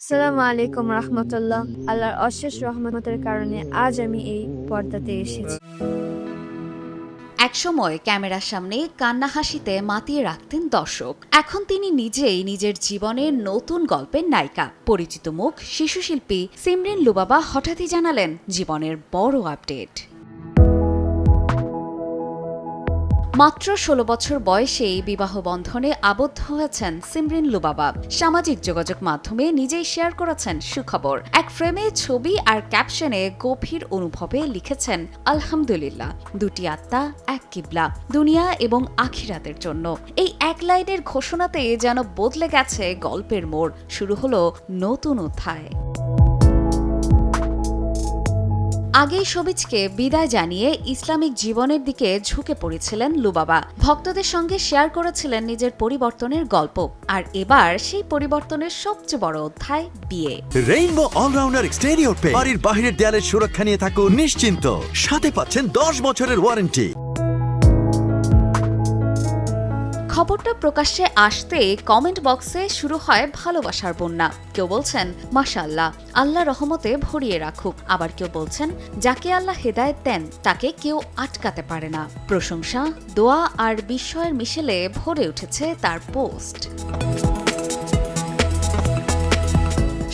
আসসালামু আলাইকুম রহমতুল্লাহ। আল্লাহর অশেষ রহমতের কারণে আজ আমি এই পর্দাতে এসেছি। একসময় ক্যামেরার সামনে কান্না হাসিতে মাতিয়ে রাখতেন দর্শক। এখন তিনি নিজেই নিজের জীবনের নতুন গল্পের নায়িকা। পরিচিত মুখ শিশুশিল্পী সিমরিন লুবাবা হঠাৎই জানালেন জীবনের বড় আপডেট। মাত্র ১৬ বছর বয়সেই বিবাহ বন্ধনে আবদ্ধ হয়েছেন সিমরিন লুবাবা। সামাজিক যোগাযোগ মাধ্যমে নিজেই শেয়ার করেছেন সুখবর। এক ফ্রেমে ছবি আর ক্যাপশনে গভীর অনুভবে লিখেছেন, আলহামদুলিল্লাহ, দুটি আত্মা এক কিবলা, দুনিয়া এবং আখিরাতের জন্য। এই এক লাইনের ঘোষণাতে যেন বদলে গেছে গল্পের মোড়, শুরু হলো নতুন অধ্যায়। আগেই সবিজকে বিদায় জানিয়ে ইসলামিক জীবনের দিকে ঝুঁকে পড়েছিলেন লুবাবা। ভক্তদের সঙ্গে শেয়ার করেছিলেন নিজের পরিবর্তনের গল্প। আর এবার সেই পরিবর্তনের সবচেয়ে বড় অধ্যায় বিয়ে। রেইনবো অলরাউন্ডার এক্সটেরিয়র পে বাড়ির বাহিরের দেয়ালের সুরক্ষা নিয়ে থাকুন নিশ্চিন্ত। সাথে পাচ্ছেন 10 বছরের ওয়ারেন্টি। খবরটা প্রকাশ্যে আসতে কমেন্ট বক্সে শুরু হয় ভালোবাসার বন্যা। কেউ বলছেন মাশাআল্লাহ, আল্লাহ রহমতে ভরিয়ে রাখুক। আবার কেউ বলছেন যাকে আল্লাহ হেদায়েত দেন তাকে কেউ আটকাতে পারে না। প্রশংসা, দোয়া আর বিস্ময়ের মিশেলে ভরে উঠেছে তার পোস্ট।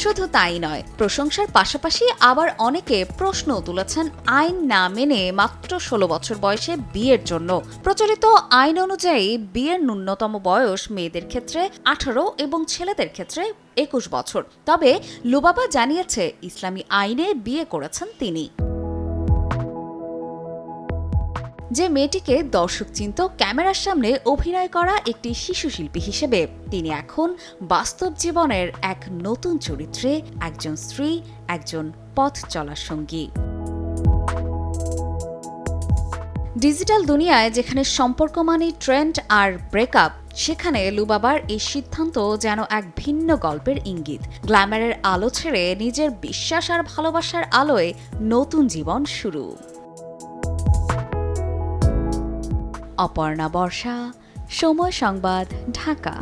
শুধু তাই নয়, প্রশংসার পাশাপাশি আবার অনেকে প্রশ্ন তুলেছেন আইন না মেনে মাত্র ১৬ বছর বয়সে বিয়ের জন্য। প্রচলিত আইন অনুযায়ী বিয়ের ন্যূনতম বয়স মেয়েদের ক্ষেত্রে ১৮ এবং ছেলেদের ক্ষেত্রে ২১ বছর। তবে লুবাবা জানিয়েছে ইসলামী আইনে বিয়ে করেছেন তিনি। যে মেয়েটিকে দর্শক চিনত ক্যামেরার সামনে অভিনয় করা একটি শিশু শিল্পী হিসেবে, তিনি এখন বাস্তব জীবনের এক নতুন চরিত্রে, একজন স্ত্রী, একজন পথ চলার সঙ্গী। ডিজিটাল দুনিয়ায় যেখানে সম্পর্ক মানে ট্রেন্ড আর ব্রেকআপ, সেখানে লুবাবার এই সিদ্ধান্ত যেন এক ভিন্ন গল্পের ইঙ্গিত। গ্ল্যামারের আলো ছেড়ে নিজের বিশ্বাস আর ভালোবাসার আলোয় নতুন জীবন শুরু। অপর্ণা বর্ষা, সময় সংবাদ, ঢাকা।